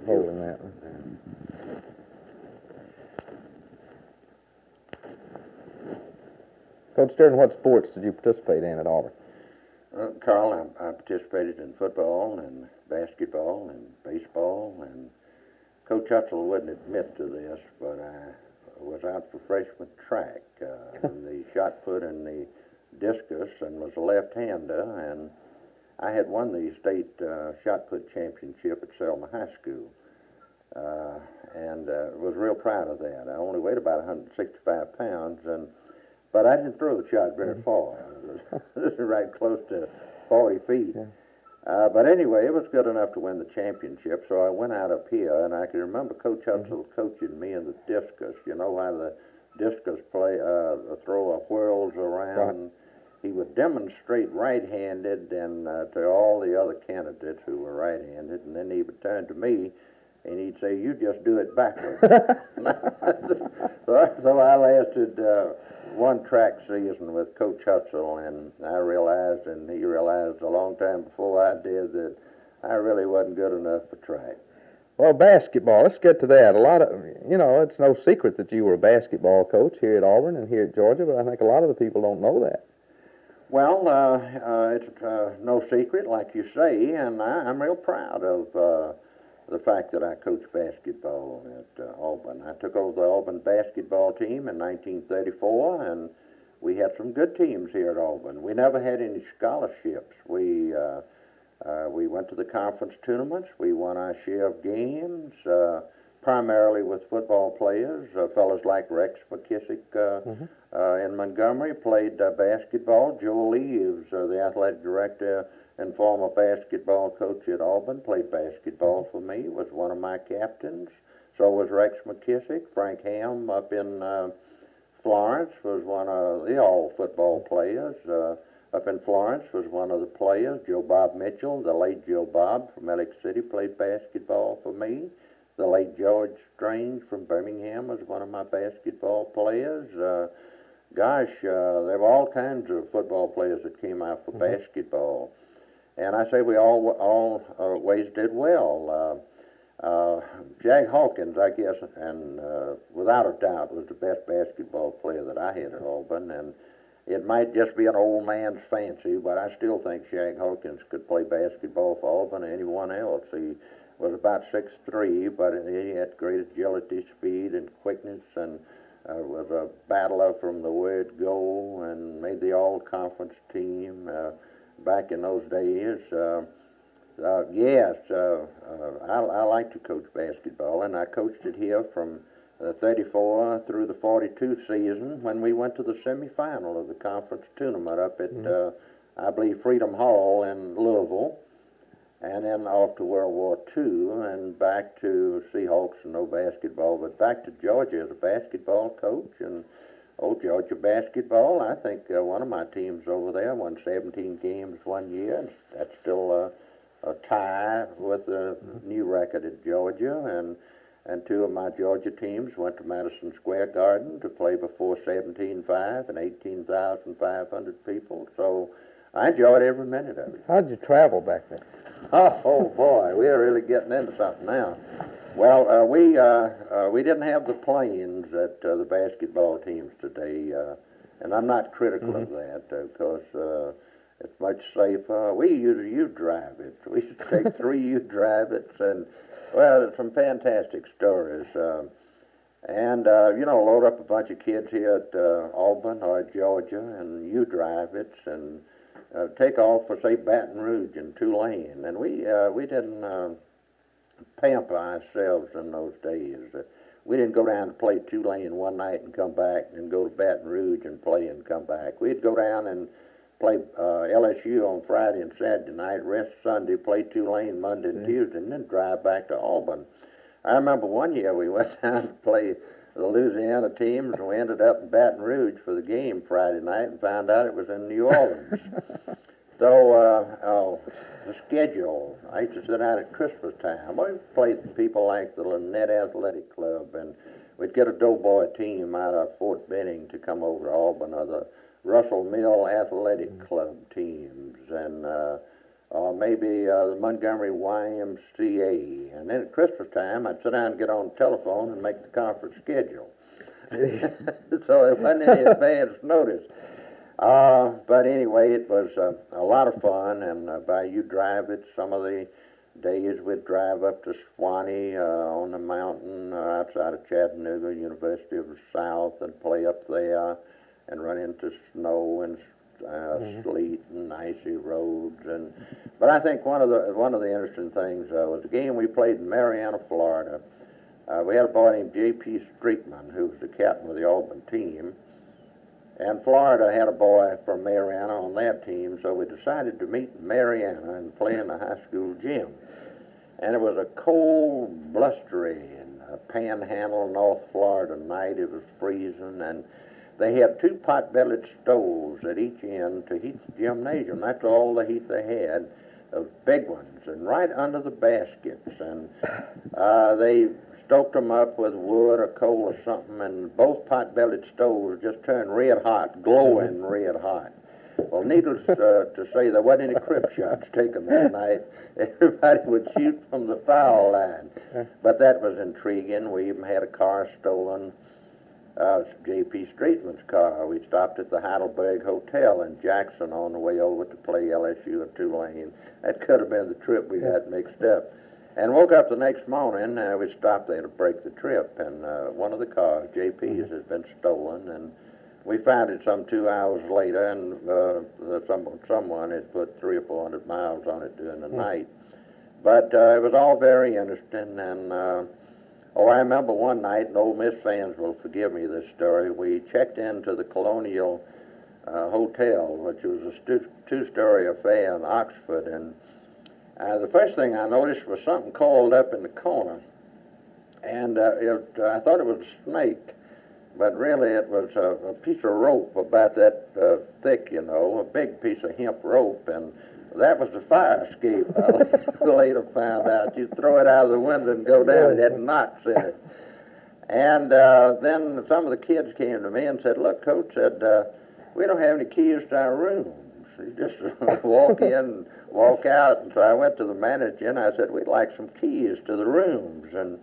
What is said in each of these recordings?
Holding that one. Coach Sturgeon, what sports did you participate in at Auburn? Carl, I participated in football and basketball and baseball, and Coach Hutzel wouldn't admit to this, but I was out for freshman track in the shot put and the discus, and was a left-hander, and I had won the state shot put championship at Selma High School, and was real proud of that. I only weighed about 165 pounds, but I didn't throw the shot very far. This is right close to 40 feet. Yeah. But anyway, it was good enough to win the championship, so I went out up here, and I can remember Coach Hutzel coaching me in the discus. You know how the discus thrower whirls around? Right. He would demonstrate right-handed and to all the other candidates who were right-handed, and then he would turn to me, and he'd say, "You just do it backwards." So I lasted one track season with Coach Hutzel, and I realized, and he realized a long time before I did, that I really wasn't good enough for track. Well, basketball, let's get to that. A lot of, it's no secret that you were a basketball coach here at Auburn and here at Georgia, but I think a lot of the people don't know that. Well, it's no secret, like you say, and I'm real proud of the fact that I coached basketball at Auburn. I took over the Auburn basketball team in 1934, and we had some good teams here at Auburn. We never had any scholarships. We went to the conference tournaments. We won our share of games, primarily with football players. Fellows like Rex McKissick in Montgomery played basketball. Joe Lee, who's the athletic director and former basketball coach at Auburn, played basketball for me, was one of my captains. So was Rex McKissick. Frank Ham up in Florence was one of the all-football players. Up in Florence was one of the players. Joe Bob Mitchell, the late Joe Bob from Ellick City, played basketball for me. The late George Strange from Birmingham was one of my basketball players. There were all kinds of football players that came out for basketball. And I say we always did well. Jag Hawkins, I guess, and without a doubt, was the best basketball player that I had at Auburn. And it might just be an old man's fancy, but I still think Jag Hawkins could play basketball for Auburn or anyone else. He was about 6'3", but he had great agility, speed, and quickness, and was a battler from the word go, and made the all-conference team back in those days. I like to coach basketball, and I coached it here from 34 through the 42 season when we went to the semifinal of the conference tournament up at, I believe, Freedom Hall in Louisville, and then off to World War II and back to Seahawks and no basketball, but back to Georgia as a basketball coach. And Georgia basketball, I think one of my teams over there won 17 games one year, and that's still a tie with the new record at Georgia. And two of my Georgia teams went to Madison Square Garden to play before 17,500 and 18,500 people. So I enjoyed every minute of it. How'd you travel back then? Oh boy, we're really getting into something now. Well, we didn't have the planes that the basketball teams today, and I'm not critical of that because it's much safer. We used to U-drive it. We used to take 3 U-drive-its, and well, some fantastic stories. Load up a bunch of kids here at Auburn or at Georgia and U-drive-its and take off for, say, Baton Rouge and Tulane. And we didn't pamper ourselves in those days. We didn't go down to play Tulane one night and come back and go to Baton Rouge and play and come back. We'd go down and play LSU on Friday and Saturday night, rest Sunday, play Tulane Monday and Tuesday, and then drive back to Auburn. I remember one year we went down to play the Louisiana teams, and we ended up in Baton Rouge for the game Friday night and found out it was in New Orleans. So the schedule, I used to sit out at Christmas time. We played people like the Lynette Athletic Club, and we'd get a doughboy team out of Fort Benning to come over to Auburn, or the Russell Mill Athletic Club teams, and or maybe the Montgomery YMCA. And then at Christmas time, I'd sit down and get on the telephone and make the conference schedule. So it wasn't any advance notice. But anyway, it was a lot of fun, and by you drive it, some of the days we'd drive up to Swanee on the mountain outside of Chattanooga, University of the South, and play up there and run into snow and sleet and icy roads. But I think one of the interesting things was a game we played in Marianna, Florida. We had a boy named J.P. Streetman, who was the captain of the Auburn team. And Florida had a boy from Marianna on their team, so we decided to meet in Marianna and play in the high school gym. And it was a cold, blustery, and panhandle North Florida night. It was freezing, and they had two pot-bellied stoves at each end to heat the gymnasium. That's all the heat they had, those big ones, and right under the baskets. And they stoked them up with wood or coal or something, and both pot-bellied stoves just turned red hot, glowing red hot. Well, needless to say, there wasn't any crib shots taken that night. Everybody would shoot from the foul line. But that was intriguing. We even had a car stolen, J.P. Streetman's car. We stopped at the Heidelberg Hotel in Jackson on the way over to play LSU at Tulane. That could have been the trip we got mixed up. And woke up the next morning, we stopped there to break the trip, and one of the cars, JP's, had been stolen, and we found it some 2 hours later, and someone had put 300 or 400 miles on it during the night. But it was all very interesting, and I remember one night, and Ole Miss fans will forgive me this story, we checked into the Colonial Hotel, which was a two-story affair in Oxford, and the first thing I noticed was something coiled up in the corner, and I thought it was a snake, but really it was a piece of rope about that thick, you know, a big piece of hemp rope, and that was the fire escape. I later found out. You throw it out of the window and go down, it had knots in it. And then some of the kids came to me and said, "Look, Coach," said, "we don't have any keys to our rooms. You just walk in and walk out." And so I went to the manager and I said, "We'd like some keys to the rooms." And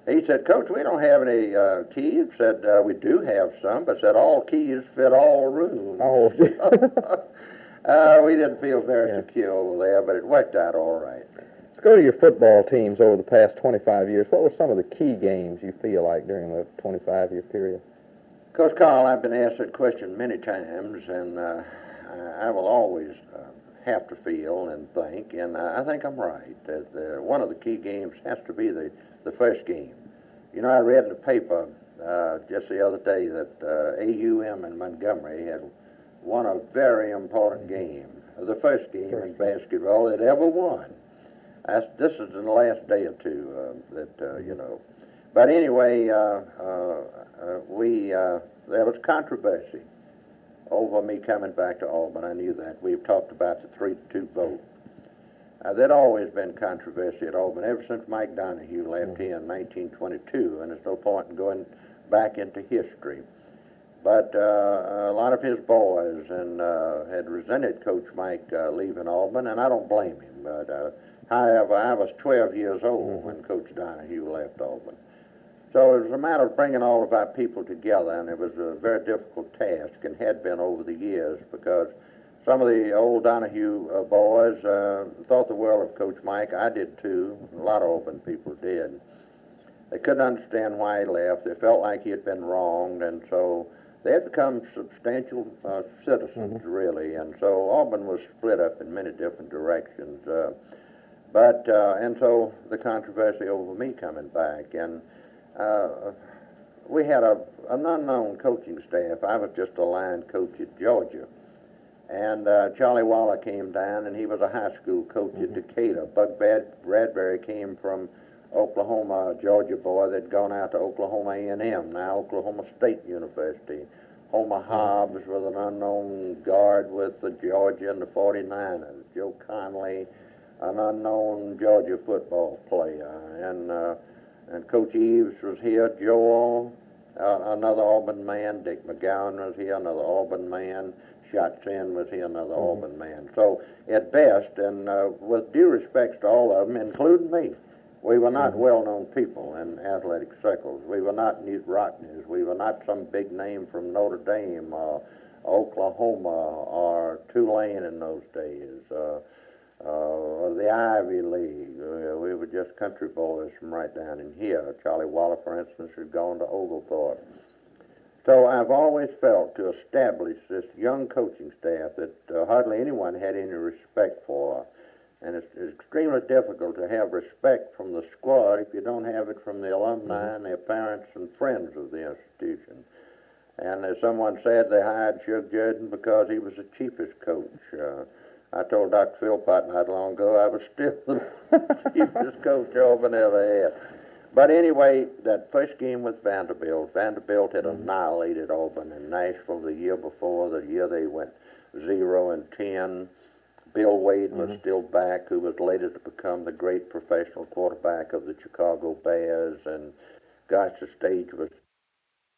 he said, "Coach, we don't have any keys." Said, "We do have some," but said, "all keys fit all rooms." Oh. We didn't feel very secure over there, but it worked out all right. Let's go to your football teams over the past 25 years. What were some of the key games you feel like during the 25-year period? Coach Carl, I've been asked that question many times, and I will always have to feel and think, and I think I'm right, that one of the key games has to be the first game. You know, I read in the paper just the other day that AUM and Montgomery had won a very important game, the first game in basketball they'd ever won. This is in the last day or two you know. But anyway, there was controversy over me coming back to Auburn. I knew that. We've talked about the 3-2 vote. There'd always been controversy at Auburn ever since Mike Donahue left here in 1922, and there's no point in going back into history. But a lot of his boys had resented Coach Mike leaving Auburn, and I don't blame him. But however, I was 12 years old when Coach Donahue left Auburn. So it was a matter of bringing all of our people together, and it was a very difficult task, and had been over the years, because some of the old Donahue boys thought the world of Coach Mike. I did too. A lot of Auburn people did. They couldn't understand why he left. They felt like he had been wronged, and so they had become substantial citizens, really. And so Auburn was split up in many different directions. And so the controversy over me coming back, and we had an unknown coaching staff. I was just a line coach at Georgia. And Charlie Waller came down, and he was a high school coach at Decatur. Bug Bradbury came from Oklahoma, a Georgia boy that'd gone out to Oklahoma A&M, now Oklahoma State University. Homer Hobbs was an unknown guard with the Georgia and the 49ers. Joe Conley, an unknown Georgia football player. And Coach Eves was here. Joel Another Auburn man, Dick McGowan was here, another Auburn man. Shot Sin was here, another Auburn man. So at best, and with due respects to all of them, including me, we were not well-known people in athletic circles. We were not Newt Rockneys. We were not some big name from Notre Dame, Oklahoma, or Tulane in those days, or the Ivy League. We were just country boys from right down in here. Charlie Waller, for instance, had gone to Oglethorpe. So I've always felt to establish this young coaching staff that hardly anyone had any respect for. And it's extremely difficult to have respect from the squad if you don't have it from the alumni and their parents and friends of the institution. And as someone said, they hired Shug Jordan because he was the cheapest coach. I told Dr. Philpott not long ago I was still the cheapest coach Auburn ever had. But anyway, that first game with Vanderbilt had annihilated Auburn in Nashville the year before, the year they went 0-10. Bill Wade was still back, who was later to become the great professional quarterback of the Chicago Bears. And gosh, the stage was